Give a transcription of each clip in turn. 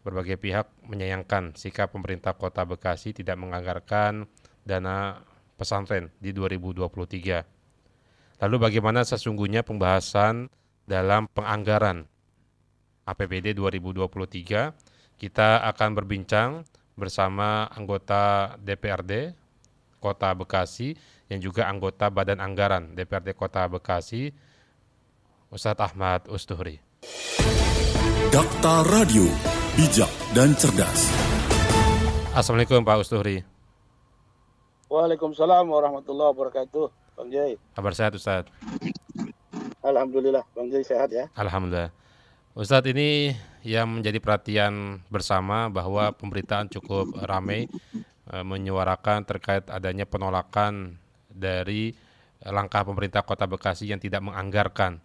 berbagai pihak menyayangkan sikap pemerintah Kota Bekasi tidak menganggarkan dana pesantren di 2023. Lalu bagaimana sesungguhnya pembahasan dalam penganggaran APBD 2023? Kita akan berbincang bersama anggota DPRD Kota Bekasi yang juga anggota Badan Anggaran DPRD Kota Bekasi, Ustadz Ahmad Ustuhri. Dakta Radio, bijak dan cerdas. Assalamualaikum Pak Ustuhri. Waalaikumsalam warahmatullahi wabarakatuh, Bang Jai. Kabar sehat Ustadz? Alhamdulillah, Bang Jai sehat ya. Alhamdulillah. Ustadz, ini yang menjadi perhatian bersama bahwa pemberitaan cukup ramai menyuarakan terkait adanya penolakan dari langkah pemerintah Kota Bekasi yang tidak menganggarkan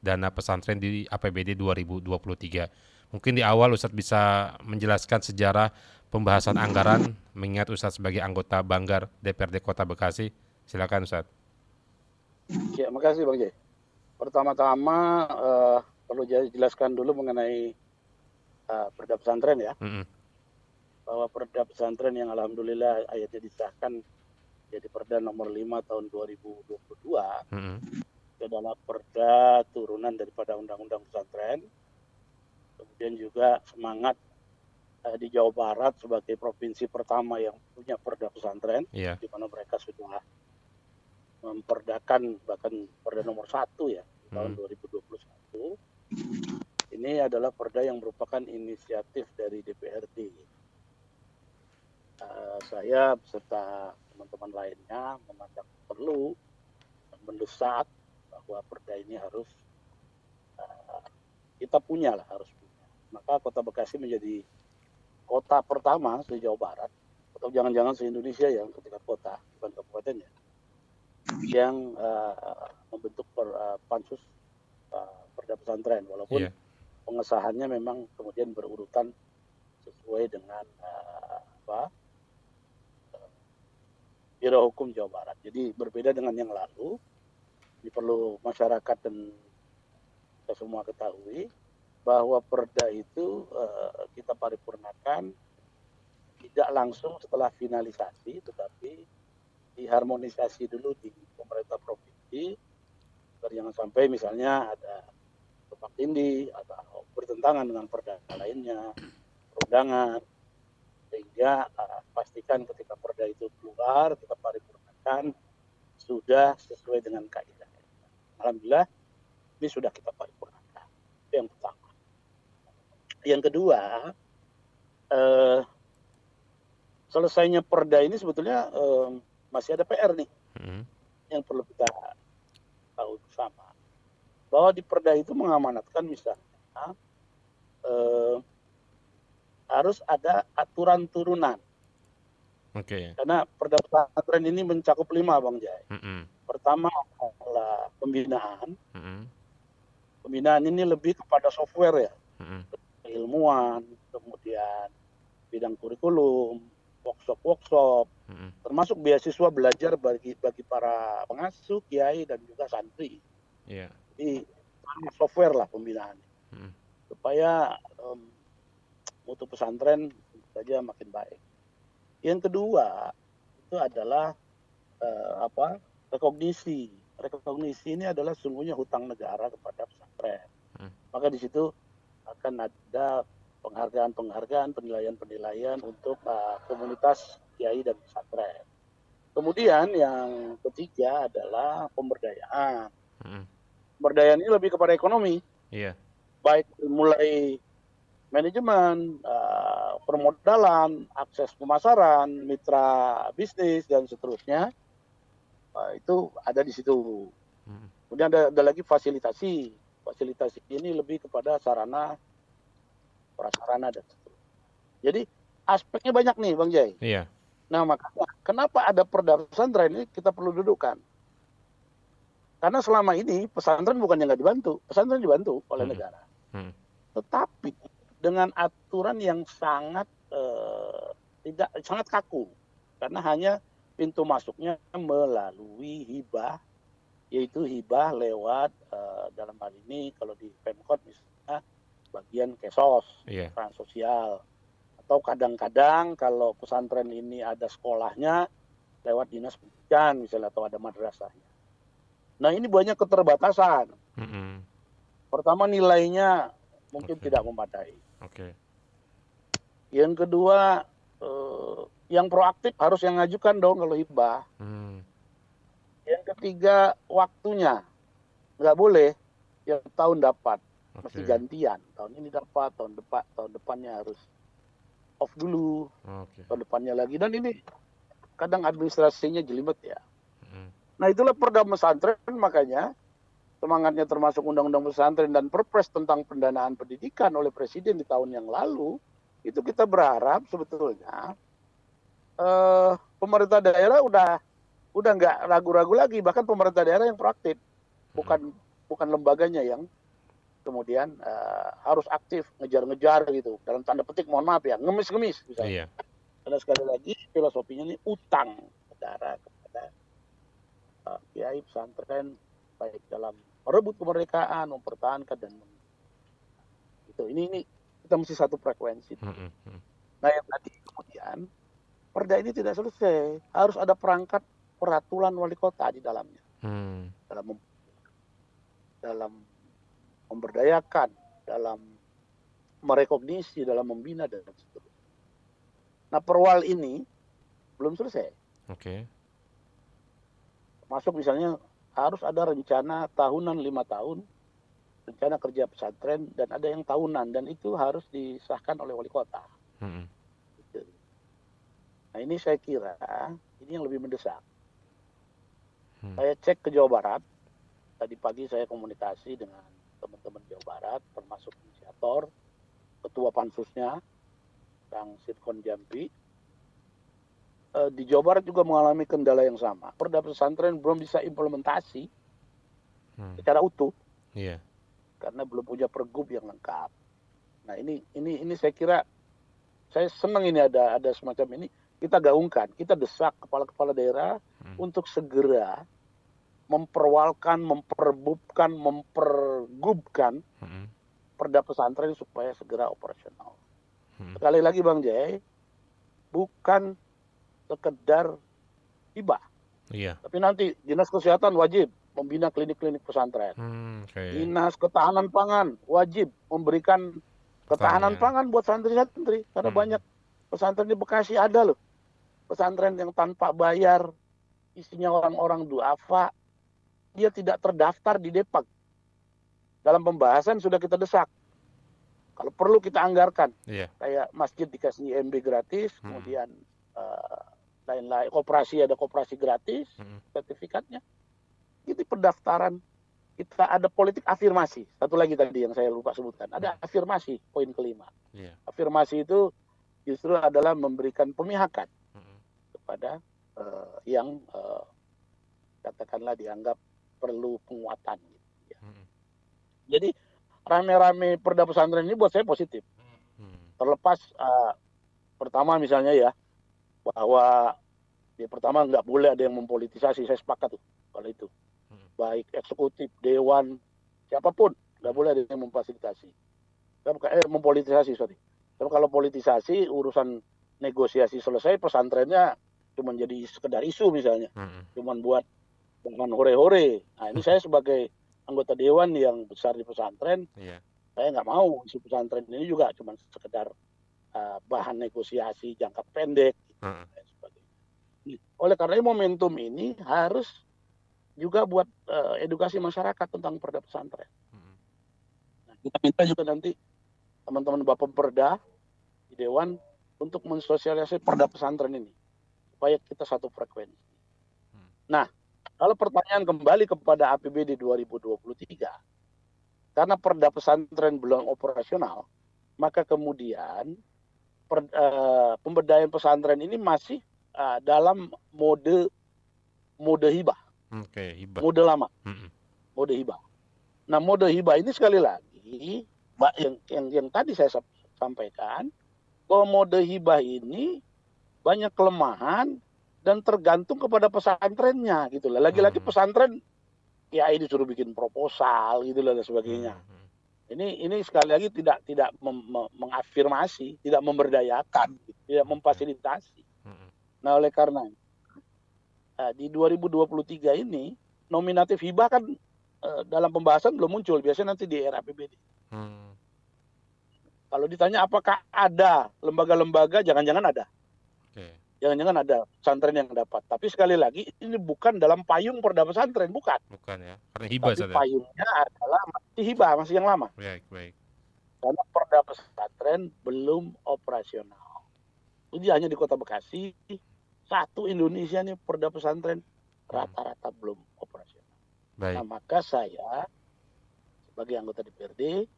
dana pesantren di APBD 2023. Mungkin di awal Ustadz bisa menjelaskan sejarah pembahasan anggaran, mengingat Ustadz sebagai anggota Banggar DPRD Kota Bekasi. Silakan Ustadz. Ya, makasih Bang Jai. Pertama-tama perlu jelaskan dulu mengenai perda pesantren ya. Bahwa perda pesantren yang alhamdulillah ayatnya disahkan jadi perda nomor 5 tahun 2022. Itu adalah perda turunan daripada undang-undang pesantren. Kemudian juga semangat di Jawa Barat sebagai provinsi pertama yang punya perda pesantren, di mana mereka sudah memperdakan bahkan perda nomor 1 ya tahun 2021. Ini adalah perda yang merupakan inisiatif dari DPRD. Saya beserta teman-teman lainnya memandang perlu mendesak bahwa perda ini harus kita punya. Maka Kota Bekasi menjadi kota pertama di Jawa Barat atau jangan-jangan se-Indonesia yang ketika kota bukan kabupaten ya, yang membentuk pansus perda pesantren, walaupun pengesahannya memang kemudian berurutan sesuai dengan Biro Hukum Jawa Barat. Jadi berbeda dengan yang lalu. Ini perlu masyarakat dan kita semua ketahui bahwa perda itu kita paripurnakan tidak langsung setelah finalisasi, tetapi diharmonisasi dulu di pemerintah provinsi, agar jangan sampai misalnya ada tumpang tindih atau bertentangan dengan perda lainnya, perundangan, sehingga pastikan ketika perda itu keluar kita paripurnakan sudah sesuai dengan kaidah. Alhamdulillah ini sudah kita paripurnakan. Itu yang pertama. Yang kedua, selesainya perda ini sebetulnya masih ada PR nih yang perlu kita tahu bersama, bahwa di perda itu mengamanatkan misalnya harus ada aturan turunan. Karena perda pesantren ini mencakup 5 Bang Jai. Pertama adalah pembinaan. Pembinaan ini lebih kepada software ya, keilmuan, kemudian bidang kurikulum, workshop, termasuk beasiswa belajar bagi para pengasuh, kiai dan juga santri. Jadi software lah pembinaan, supaya mutu pesantren saja makin baik. Yang kedua itu adalah rekognisi. Rekognisi ini adalah sungguhnya hutang negara kepada pesantren. Maka di situ akan ada penghargaan, penilaian untuk komunitas kiai dan pesantren. Kemudian yang ketiga adalah pemberdayaan. Pemberdayaan ini lebih kepada ekonomi, baik mulai manajemen, permodalan, akses pemasaran, mitra bisnis dan seterusnya. Itu ada di situ. Kemudian ada lagi fasilitasi. Fasilitasi ini lebih kepada sarana, prasarana dan seterusnya. Jadi aspeknya banyak nih Bang Jai. Nah makanya kenapa ada perda pesantren ini kita perlu dudukkan. Karena selama ini pesantren bukannya nggak dibantu, pesantren dibantu oleh negara. Tetapi dengan aturan yang sangat kaku, karena hanya pintu masuknya melalui hibah, yaitu hibah lewat dalam hal ini kalau di Pemkot misalnya bagian kesos, Iya. peran sosial. Atau kadang-kadang kalau pesantren ini ada sekolahnya lewat dinas pendidikan misalnya atau ada madrasahnya. Nah ini banyak keterbatasan. Mm-mm. Pertama nilainya mungkin Oke. tidak memadai. Oke. Yang kedua yang proaktif harus yang ngajukan dong kalau hibah. Hmm. Yang ketiga waktunya nggak boleh yang tahun dapat, mesti Oke. gantian. Tahun ini dapat, tahun depannya harus off dulu, Oke. tahun depannya lagi. Dan ini kadang administrasinya jelimet ya. Mm. Nah itulah perda pesantren, makanya semangatnya termasuk undang-undang pesantren dan perpres tentang pendanaan pendidikan oleh presiden di tahun yang lalu, itu kita berharap sebetulnya pemerintah daerah udah nggak ragu-ragu lagi, bahkan pemerintah daerah yang proaktif, bukan lembaganya yang kemudian harus aktif ngejar-ngejar gitu, dalam tanda petik mohon maaf ya, ngemis-ngemis misalnya. Iya. Karena sekali lagi filosofinya ini utang negara kepada kiai pesantren, baik dalam merebut kemerdekaan, mempertahankan dan itu. Ini kita mesti satu frekuensi. Nah yang tadi kemudian perda ini tidak selesai, harus ada perangkat peraturan wali kota di dalamnya, dalam memberdayakan, dalam merekognisi, dalam membina dan seterusnya. Nah perwal ini belum selesai. Oke. Masuk misalnya harus ada rencana tahunan 5 tahun, rencana kerja pesantren, dan ada yang tahunan, dan itu harus disahkan oleh wali kota. Gitu. Nah ini saya kira ini yang lebih mendesak. Saya cek ke Jawa Barat, tadi pagi saya komunikasi dengan teman-teman Jawa Barat, termasuk inisiator, ketua pansusnya, Kang Sitkon Jampi. Di Jawa Barat juga mengalami kendala yang sama. Perda pesantren belum bisa implementasi secara utuh, karena belum punya pergub yang lengkap. Nah ini saya kira, saya senang ini ada semacam ini, kita gaungkan, kita desak kepala-kepala daerah untuk segera memperwalkan, memperbubkan, mempergubkan perda pesantren supaya segera operasional. Sekali lagi Bang Jai, bukan sekedar hibah. Iya. Tapi nanti Dinas Kesehatan wajib membina klinik-klinik pesantren. Dinas Ketahanan Pangan wajib memberikan ketahanan pangan buat santri-santri. Karena banyak pesantren di Bekasi ada loh. Pesantren yang tanpa bayar, isinya orang-orang duafa, dia tidak terdaftar di Depag. Dalam pembahasan sudah kita desak. Kalau perlu kita anggarkan. Kayak masjid dikasih IMB gratis, kemudian lain-lain, ada koperasi gratis, sertifikatnya. Itu pendaftaran, kita ada politik afirmasi. Satu lagi tadi yang saya lupa sebutkan, ada afirmasi, poin kelima. Afirmasi itu justru adalah memberikan pemihakan kepada yang katakanlah dianggap perlu penguatan. Gitu, ya. Jadi rame-rame perda pesantren ini buat saya positif. Terlepas pertama misalnya ya, bahwa pertama nggak boleh ada yang mempolitisasi, saya sepakat tuh kalau itu. Baik eksekutif, dewan, siapapun nggak boleh ada yang memfasilitasi. Mempolitisasi, sorry. Tapi kalau politisasi, urusan negosiasi selesai, pesantrennya cuma jadi sekedar isu misalnya. Cuma buat bahan hore-hore. Nah ini saya sebagai anggota dewan yang besar di pesantren, saya nggak mau isu pesantren ini juga cuma sekedar bahan negosiasi jangka pendek. Dan sebagainya. Oleh karena momentum ini harus juga buat edukasi masyarakat tentang perda pesantren. Nah, kita minta juga nanti teman-teman Bapak Perda di Dewan untuk mensosialisasi perda pesantren ini supaya kita satu frekuensi. Nah, kalau pertanyaan kembali kepada APBD 2023, karena perda pesantren belum operasional, maka kemudian pemberdayaan pesantren ini masih dalam mode hibah. Hibah. Mode lama. Mode hibah. Nah, mode hibah ini sekali lagi yang tadi saya sampaikan, bahwa mode hibah ini banyak kelemahan dan tergantung kepada pesantrennya gitu lah. Lagi-lagi pesantren ya ini disuruh bikin proposal gitu lah dan sebagainya. Ini sekali lagi tidak mengafirmasi, tidak memberdayakan, tidak memfasilitasi. Nah, oleh karena di 2023 ini nominatif hibah kan dalam pembahasan belum muncul, biasanya nanti di era APBD. Kalau ditanya apakah ada lembaga-lembaga, jangan-jangan ada. Jangan-jangan ada pesantren yang dapat. Tapi sekali lagi ini bukan dalam payung perda pesantren, bukan. Bukan ya, karena hibah. Tapi payungnya adalah masih hibah, masih yang lama. Baik. Karena perda pesantren belum operasional. Jadi hanya di Kota Bekasi, satu Indonesia nih perda pesantren rata-rata belum operasional. Baik. Nah, maka saya sebagai anggota DPRD,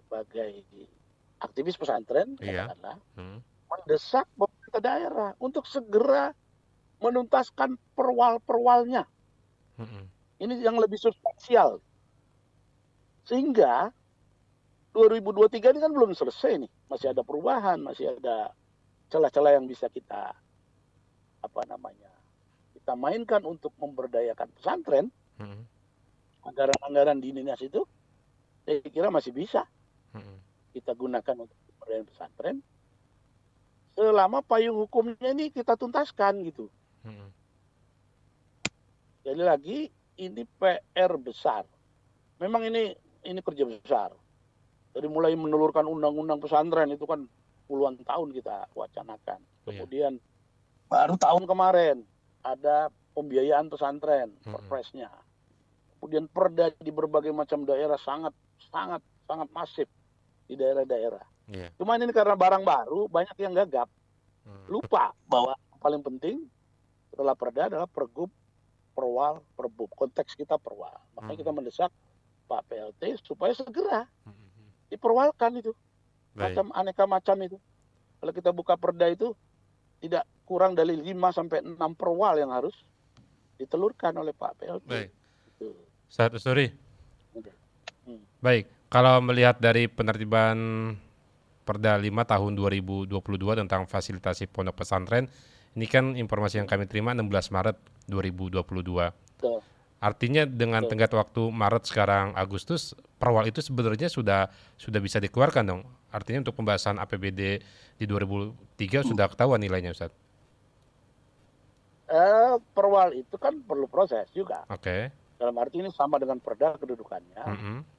sebagai aktivis pesantren, katakanlah, mendesak pemerintah daerah untuk segera menuntaskan perwal-perwalnya. Ini yang lebih substansial. Sehingga 2023 ini kan belum selesai nih, masih ada perubahan, masih ada celah-celah yang bisa kita kita mainkan untuk memberdayakan pesantren. Anggaran-anggaran di dinas itu saya kira masih bisa kita gunakan untuk pemberdayaan pesantren selama payung hukumnya ini kita tuntaskan gitu. Jadi lagi ini PR besar. Memang ini kerja besar. Dari mulai menelurkan undang-undang pesantren itu kan puluhan tahun kita wacanakan. Kemudian baru tahun kemarin ada pembiayaan pesantren, perpresnya. Kemudian perda di berbagai macam daerah sangat masif di daerah-daerah. Cuma ini karena barang baru banyak yang gagap. Lupa bahwa paling penting setelah perda adalah pergub, perwal, perbub. Konteks kita perwal. Makanya kita mendesak Pak PLT supaya segera diperwalkan itu. Aneka macam itu. Kalau kita buka perda itu tidak kurang dari 5 sampai 6 perwal yang harus ditelurkan oleh Pak PLT. Baik. Ustaz Usturi. Baik, kalau melihat dari penertiban Perda 5 tahun 2022 tentang fasilitasi pondok pesantren, ini kan informasi yang kami terima 16 Maret 2022. Betul. Artinya dengan tenggat waktu Maret sekarang Agustus, perwal itu sebenarnya sudah bisa dikeluarkan dong. Artinya untuk pembahasan APBD di 2003 sudah ketahuan nilainya, Ustaz. Perwal itu kan perlu proses juga. Oke. Dalam arti ini sama dengan perda kedudukannya,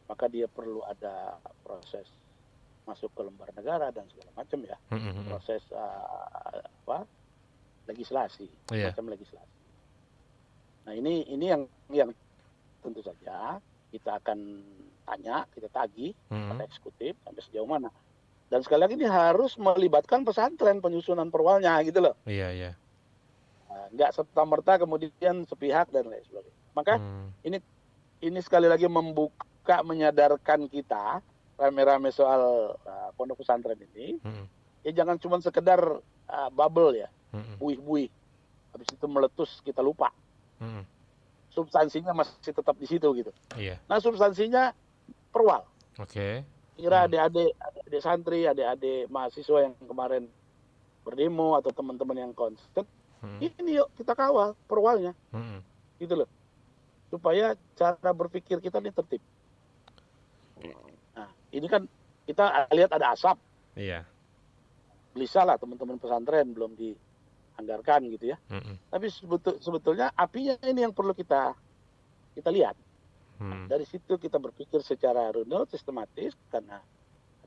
maka dia perlu ada proses masuk ke lembar negara dan segala macam ya. Proses legislasi, macam legislasi. Nah ini yang tentu saja kita akan tanya, kita tagih pada eksekutif sampai sejauh mana. Dan sekali lagi ini harus melibatkan pesantren penyusunan perwalnya gitu loh. Iya. Nggak serta-merta kemudian sepihak dan lain sebagainya. Maka ini sekali lagi membuka, menyadarkan kita rame-rame soal pondok pesantren ini. Ya jangan cuma sekedar bubble ya, buih-buih. Habis itu meletus kita lupa. Substansinya masih tetap di situ gitu. Iya. Nah substansinya perwal. Oke. Kira adik-adik santri, adik-adik mahasiswa yang kemarin berdemo atau teman-teman yang konsen, ini yuk kita kawal perwalnya, gitu loh, supaya cara berpikir kita ini tertib. Nah ini kan kita lihat ada asap. Iya. Gelisah lah teman-teman pesantren belum dianggarkan gitu ya. Tapi sebetulnya apinya ini yang perlu kita lihat. Dari situ kita berpikir secara runut, sistematis, karena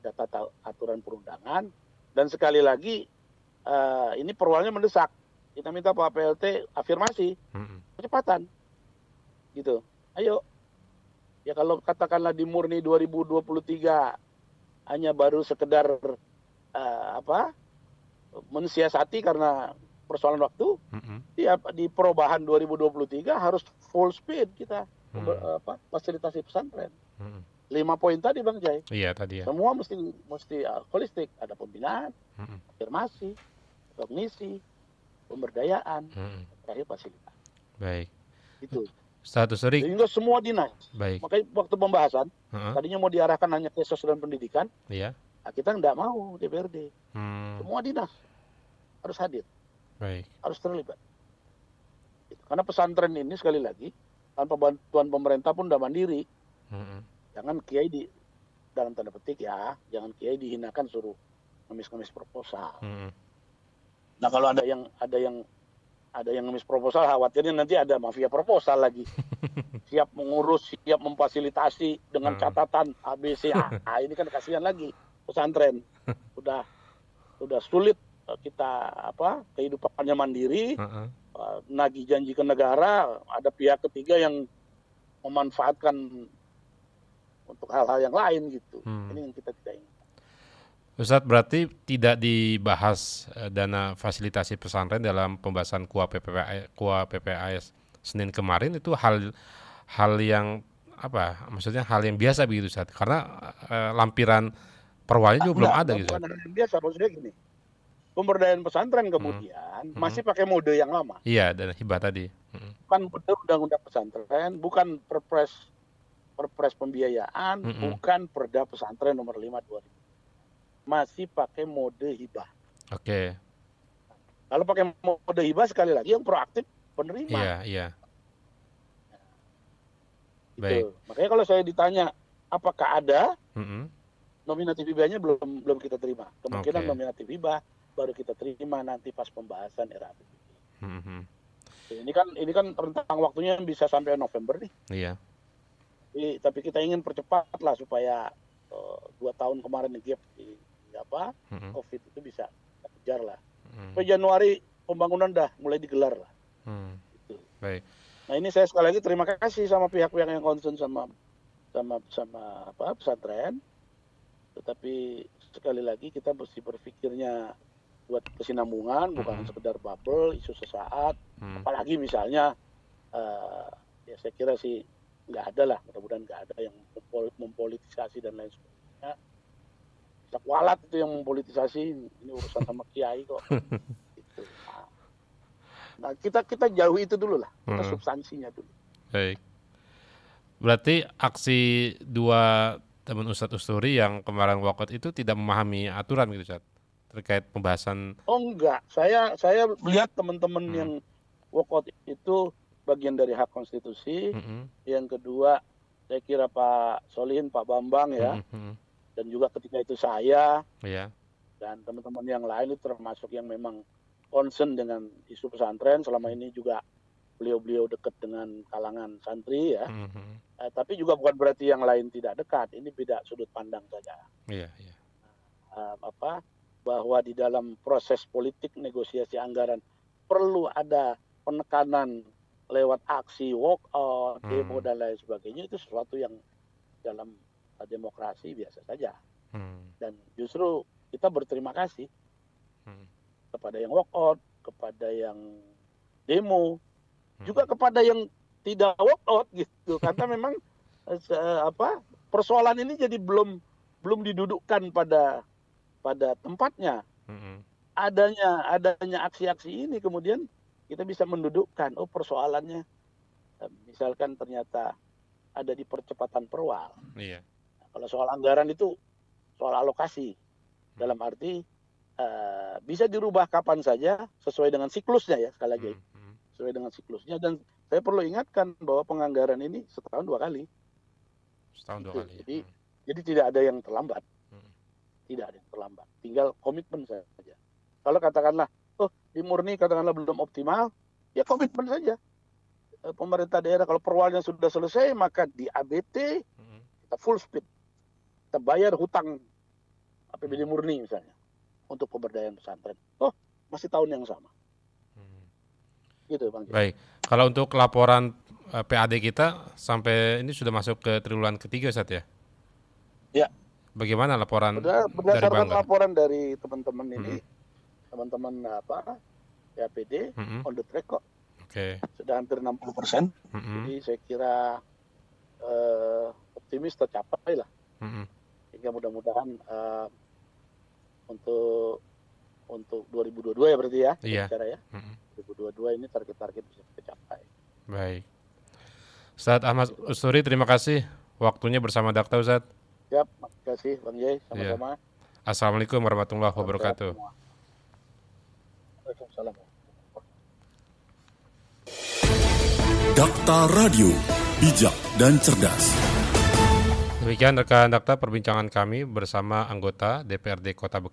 ada tata aturan perundangan. Dan sekali lagi ini perwalnya mendesak. Kita minta Pak PLT afirmasi, kecepatan, gitu. Ayo, ya kalau katakanlah di Murni 2023 hanya baru sekedar mensiasati karena persoalan waktu, di perubahan 2023 harus full speed kita fasilitasi pesantren. 5 poin tadi Bang Jai. Iya tadi ya. Semua mesti holistik, ada pembinaan, afirmasi, kognisi, pemberdayaan, terakhir fasilitas. Baik. Itu. Status Uri. Sehingga semua dinas. Baik. Makanya waktu pembahasan tadinya mau diarahkan hanya ke sosial dan pendidikan. Iya. Nah, kita nggak mau DPRD. Semua dinas harus hadir. Baik. Harus terlibat. Karena pesantren ini sekali lagi tanpa bantuan pemerintah pun udah mandiri. Jangan kiai dalam tanda petik ya, jangan kiai dihinakan suruh ngemis-ngemis proposal. Nah kalau ada yang ngemis proposal, khawatirnya nanti ada mafia proposal lagi. Siap mengurus, siap memfasilitasi dengan catatan ABC. Ini kan kasihan lagi pesantren. Udah sulit kita kehidupannya mandiri, nagih janji ke negara, ada pihak ketiga yang memanfaatkan untuk hal-hal yang lain gitu. Ini yang kita tidak ingin. Ustadz, berarti tidak dibahas dana fasilitasi pesantren dalam pembahasan KUA PPAS Senin kemarin, itu hal yang maksudnya hal yang biasa begitu Ustadz, karena lampiran perwalnya juga belum ada gitu. Bukan hal yang biasa, maksudnya gini, pemberdayaan pesantren kemudian masih pakai mode yang lama. Iya, dana hibah tadi. Bukan undang-undang pesantren, bukan perpres pembiayaan, bukan perda pesantren nomor 5/2000. Masih pakai mode hibah. Oke. Kalau pakai mode hibah, sekali lagi yang proaktif penerima. Iya. Gitu. Baik. Makanya kalau saya ditanya apakah ada, nominatif hibahnya belum kita terima. Kemungkinan nominatif hibah baru kita terima nanti pas pembahasan RAPBD. Ini kan rentang waktunya bisa sampai November nih. Iya. Tapi kita ingin percepat lah supaya 2 tahun kemarin gap di COVID itu bisa kejar lah. Sampai Januari pembangunan dah mulai digelar lah. Gitu. Baik. Nah ini saya sekali lagi terima kasih sama pihak-pihak yang concern sama pesantren. Tetapi sekali lagi kita mesti berpikirnya buat kesinambungan, bukan sekedar bubble, isu sesaat. Apalagi misalnya, ya saya kira sih nggak ada lah, mudah-mudahan nggak ada yang mempolitisasi dan lain sebagainya. Kualat itu yang mempolitisasi, ini urusan sama kiai kok. Gitu. Nah kita jauhi itu dulu lah, kita substansinya dulu. Baik. Berarti aksi dua teman Ustadz Usturi yang kemarin walkout itu tidak memahami aturan gitu Ustadz, terkait pembahasan. Oh enggak, saya melihat teman-teman yang walkout itu bagian dari hak konstitusi. Yang kedua, saya kira Pak Solihin, Pak Bambang ya, dan juga ketika itu saya dan teman-teman yang lain itu termasuk yang memang concern dengan isu pesantren. Selama ini juga beliau dekat dengan kalangan santri ya. Tapi juga bukan berarti yang lain tidak dekat. Ini beda sudut pandang saja. Bahwa di dalam proses politik negosiasi anggaran perlu ada penekanan lewat aksi walkout, demo dan lain sebagainya, itu sesuatu yang dalam demokrasi biasa saja. Dan justru kita berterima kasih kepada yang walkout, kepada yang demo, juga kepada yang tidak walkout gitu. Karena memang persoalan ini jadi belum didudukkan pada tempatnya. Adanya aksi-aksi ini kemudian kita bisa mendudukkan, persoalannya misalkan ternyata ada di percepatan perwal. Nah, kalau soal anggaran itu soal alokasi, dalam arti bisa dirubah kapan saja sesuai dengan siklusnya ya, sekali lagi sesuai dengan siklusnya. Dan saya perlu ingatkan bahwa penganggaran ini setahun 2 kali. Jadi tidak ada yang terlambat. Tidak ada yang terlambat, tinggal komitmen saja. Kalau katakanlah di Murni katakanlah belum optimal, ya komitmen saja. Pemerintah daerah kalau perwalnya sudah selesai, maka di ABT kita full speed, kita bayar hutang APBD Murni misalnya untuk pemberdayaan pesantren. Masih tahun yang sama. Gitu Bang. Baik, kalau untuk laporan PAD kita sampai ini sudah masuk ke triwulan ketiga Ustadz ya? Ya. Bagaimana laporan berdasarkan dari laporan dari teman-teman ini, teman-teman PAPD on the track kok. Sudah hampir 60%. Jadi saya kira optimis tercapai lah. Sehingga mudah-mudahan untuk 2022 ya berarti ya. Bicara ya. 2022 ini target-target bisa tercapai. Baik. Ustadz Ahmad Usturi, terima kasih waktunya bersama Dakta Ustadz. Siap, terima kasih Bang Jai, sama-sama. Assalamualaikum warahmatullahi wabarakatuh. Waalaikumsalam. Dakta Radio, bijak dan cerdas. Demikian rekan Dakta perbincangan kami bersama anggota DPRD Kota Bekasi